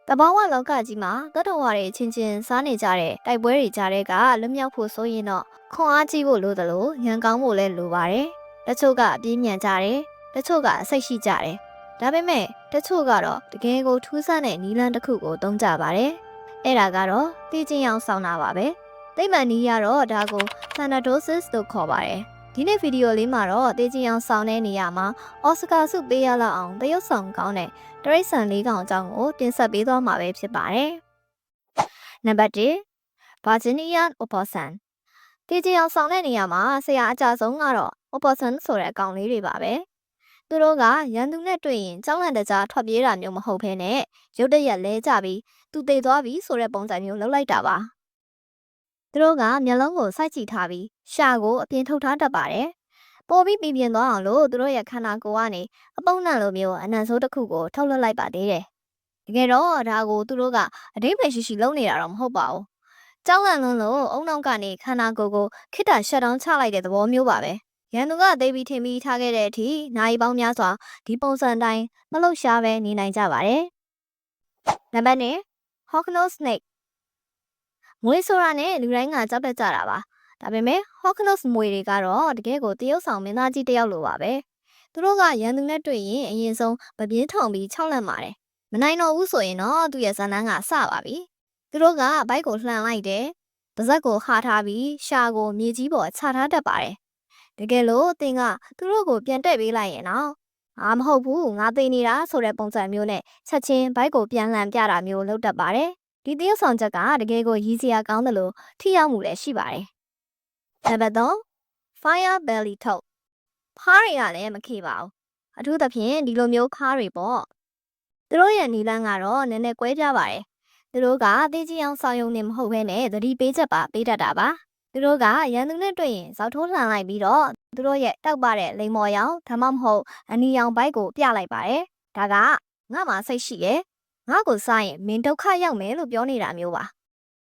တဘာဝလောကကြီးမှာတတ်တော်ဝါတွေချင်းချင်းစားနေကြတဲ့တိုက်ပွဲတွေကြားတဲ့ကလွတ်မြောက်ဖို့ဆိုရင်တော့ခွန်အားကြီးဖို့လိုတယ်လို့ညံကောင်းဖို့လည်းလိုပါတယ်။တချို့ကအပြင်းမြန်ကြတယ်။တချို့ကအစိတ်ရှိကြတယ်။ဒါပေမဲ့တချို့ကတော့တကယ်ကိုထူးဆန်းတဲ့နီလန်းတစ်ခုကိုသုံးကြပါတယ်။အဲ့ဒါကတော့တည်ခြင်းအောင်ဆောင်းတာပါပဲ။သိမှန်နည်းကတော့ဒါကို Thanatos လို့ခေါ်ပါတယ်။ဒီနေ့ဗီဒီယိုလေးမှာတော့တည်ခြင်းအောင်ဆောင်းတဲ့နေရာမှာအော်စကာဆုပေးရလောက်အောင်တရုတ်ဆောင်ကောင်းတဲ့တရိတ်ဆန်လေးကောင်အကြောင်းကိုတင်ဆက်ပေးသွားမှာပဲဖြစ်ပါတယ်။နံပါတ်1 Virginia Opossum တည်ကြအောင်ဆောင်တဲ့နေရာမှာဆရာအကြဆုံးကတော့ Opossum ဆိုတဲ့အကောင်လေးတွေပါပဲ။သူတို့ကရန်သူနဲ့တွေ့ရင်ကြောက်လန့်တကြားထွက်ပြေးတာမျိုးမဟုတ်ဘဲနဲ့ရုတ်တရက်လဲကြပြီးသူသေသွားပြီဆိုတဲ့ပုံစံမျိုးလုပ်လိုက်တာပါ။သူတို့ကမျက်လုံးကိုစိုက်ကြည့်ထားပြီးရှာကိုအပြင်ထုတ်ထားတတ်ပါတယ်။ပိုပြီးပြင်းသွားအောင်လို့သူတို့ရဲ့ခန္ဓာကိုယ်ကနေအပုံးနံလိုမျိုးအနံဆိုးတစ်ခုကိုထုတ်လွှတ်လိုက်ပါသေးတယ်။တကယ်တော့ဒါကိုသူတို့ကအဓိပ္ပာယ်ရှိလုပ်နေတာတော့မဟုတ်ပါဘူး။ကြောက်လန့်လွန်းလို့အုံနောက်ကနေခန္ဓာကိုယ်ကိုခိတ္တရှက်တောင်းချလိုက်တဲ့သဘောမျိုးပါပဲ။ရန်သူကသိပြီးထင်ပြီးထားခဲ့တဲ့အထိနိုင်ပေါင်းများစွာဒီပုံစံတိုင်းမလှုပ်ရှားပဲနေနိုင်ကြပါတယ်။နံပါတ်2 Hognose Snake မွေးဆိုတာနဲ့လူတိုင်းကကြောက်တတ်ကြတာပါ။ဒါပေမဲ့ Hognose မွေတွေကတော့တကယ်ကိုတရုတ်ဆောင်မင်းသားကြီးတယောက်လိုပါပဲ။သူတို့ကရန်သူနဲ့တွေ့ရင်အရင်ဆုံးပပြင်းထောင်ပြီးခြောက်လန့်ပါတယ်။မနိုင်တော့ဘူးဆိုရင်တော့သူ့ရဲ့ဇာတ်လမ်းကစပါပြီ။သူတို့ကဘိုက်ကိုလှန်လိုက်တယ်။ပါဇက်ကိုခါထားပြီးရှာကိုမြေကြီးပေါ်ချထားတတ်ပါတယ်။တကယ်လို့သင်ကသူတို့ကိုပြန်တက်ပေးလိုက်ရင်တော့မဟုတ်ဘူးငါသိနေတာဆိုတဲ့ပုံစံမျိုးနဲ့ချက်ချင်းဘိုက်ကိုပြန်လှန်ပြတာမျိုးလုပ်တတ်ပါတယ်။ဒီတရုတ်ဆောင်ချက်ကတကယ်ကိုရည်စရာကောင်းတယ်လို့ထိရောက်မှုလည်းရှိပါတယ်။နံပါတ်3 Fire Belly Toad ဖားတွေကလည်းမခေပါဘူး။အထူးသဖြင့်ဒီလိုမျိုးခါးတွေပေါ့။သူတို့ရဲ့နီလန်းကတော့နည်းနည်းကွဲပြားပါတယ်။သူတို့ကသိကြီးအောင်ဆောင်ယုံနေမဟုတ်ဘဲနဲ့သတိပေးချက်ပါပေးတတ်တာပါ။သူတို့ကရန်သူနဲ့တွေ့ရင်ဇောက်ထိုးလှန်လိုက်ပြီးတော့သူတို့ရဲ့တောက်ပတဲ့လိမ်မော်ရောင်ဒါမှမဟုတ်အနီရောင်ဘိုက်ကိုပြလိုက်ပါတယ်။ဒါကငါ့မှာစိတ်ရှိတယ်။ငါ့ကိုစားရင်မင်းဒုက္ခရောက်မယ်လို့ပြောနေတာမျိုးပါ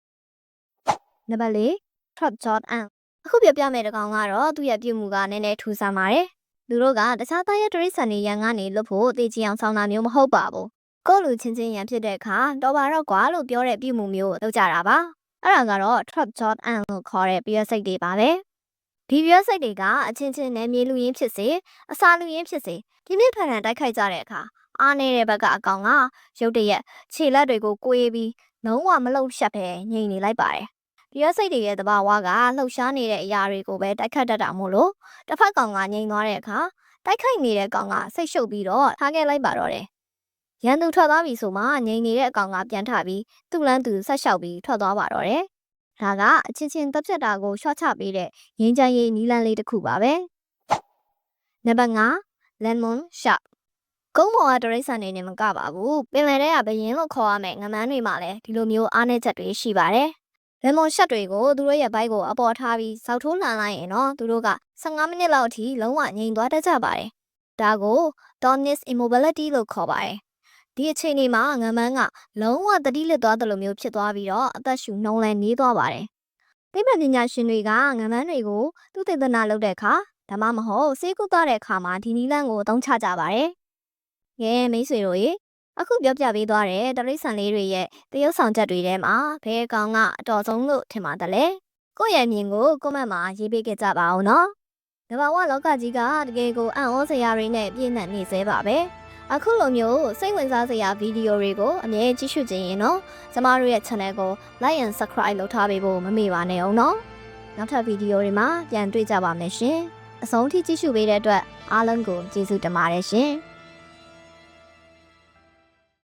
။နံပါတ်4 Trapjaw Ant အခုပြပြမယ့်တကောင်ကတော့သူ့ရဲ့ပြုမှုကနည်းနည်းထူးဆန်းပါတယ်။သူတို့ကတခြားသားရဲ့တရိတ်ဆန်တွေရန်ကနေလွတ်ဖို့သိကြအောင်ဆောင်တာမျိုးမဟုတ်ပါဘူး။ကိုယ့်လူချင်းရန်ဖြစ်တဲ့အခါတော်ပါတော့ကွာလို့ပြောတဲ့ပြုမှုမျိုးကိုလုပ်ကြတာပါ။အဲ့ဒါကတော့ Trapjaw Ant လို့ခေါ်တဲ့ပြည့်စိတ်တွေပါပဲ။ဒီပြည့်စိတ်တွေကအချင်းနယ်မြေလူရင်းဖြစ်စေအစာလူရင်းဖြစ်စေပြင်းပြထန်ထန်တိုက်ခိုက်ကြတဲ့အခါအားနေတဲ့ဘက်ကအကောင်ကရုတ်တရက်ခြေလက်တွေကိုကိုေးပြီးလုံးဝမလှုပ်ရှက်ပဲငြိမ်နေလိုက်ပါတယ်။ဒီစိတ်တွေရဲ့သဘာဝကလှုပ်ရှားနေတဲ့အရာတွေကိုပဲတိုက်ခတ်တတ်တာမို့လို့တစ်ဖက်ကောင်ကငြိမ်သွားတဲ့အခါတိုက်ခိုက်နေတဲ့ကောင်ကစိတ်ရှုပ်ပြီးတော့ထားခဲ့လိုက်ပါတော့တယ်။ရန်သူထွက်သွားပြီဆိုမှငြိမ်နေတဲ့အကောင်ကပြန်ထပြီးသူ့လန်းသူဆက်လျှောက်ပြီးထွက်သွားပါတော့တယ်။ဒါကအချင်းတက်ပြတ်တာကိုရှော့ချပေးတဲ့ငင်းချမ်းရေးနီးလန်းလေးတစ်ခုပါပဲ။နံပါတ်5 Lemon Shark ကုန်းပေါ်ကတရိတ်ဆန်နေမကပါဘူး။ပင်လယ်ထဲကဘရင်လို့ခေါ်ရမယ်ငမန်းတွေမှာလည်းဒီလိုမျိုးအားနည်းချက်တွေရှိပါတယ်။လက်မွန်ရှက်တွေကိုသူတို့ရဲ့ဘိုက်ကိုအပေါ်ထားပြီးဇောက်ထိုးလှန်လိုက်ရင်တော့သူတို့က15မိနစ်လောက်အထိလုံးဝငြိမ်သွားတတ်ကြပါတယ်။ဒါကို Dominus Immobility လို့ခေါ်ပါတယ်။ဒီအချိန်မှာငမန်းကလုံးဝတတိလစ်သွားတယ်လို့မျိုးဖြစ်သွားပြီးတော့အသက်ရှူနှုံးလဲနေသွားပါတယ်။သိပ္ပံပညာရှင်တွေကငမန်းတွေကိုသူတေသနာလုပ်တဲ့အခါဒါမှမဟုတ်ဆေးကုသတဲ့အခါမှာဒီနီလန်းကိုအသုံးချကြပါတယ်။မိတ်ဆွေတို့ရေအခုပြောပြပေးသွားတဲ့တရိတ်ဆန်လေးတွေရဲ့တရုတ်ဆောင်ချက်တွေထဲမှာဘယ်ကောင်ကအတော်ဆုံးလို့ထင်ပါသလဲကိုယ့်ရဲ့အမြင်ကိုကွန်မန့်မှာရေးပေးခဲ့ကြပါအောင်နော်တဘာဝလောကကြီးကတကယ်ကိုအံ့ဩစရာတွေနဲ့ပြည့်နှက်နေသေးပါပဲအခုလိုမျိုးစိတ်ဝင်စားစရာဗီဒီယိုတွေကိုအမြဲကြည့်ရှုကြရင်နော်ကျမတို့ရဲ့ channel ကို like and subscribe လုပ်ထားပေးဖို့မမေ့ပါနဲ့အောင်နော်နောက်ထပ်ဗီဒီယိုတွေမှာပြန်တွေ့ကြပါမယ်ရှင်အဆုံးထိကြည့်ရှုပေးတဲ့အတွက်အားလုံးကိုကျေးဇူးတင်ပါတယ်ရှင်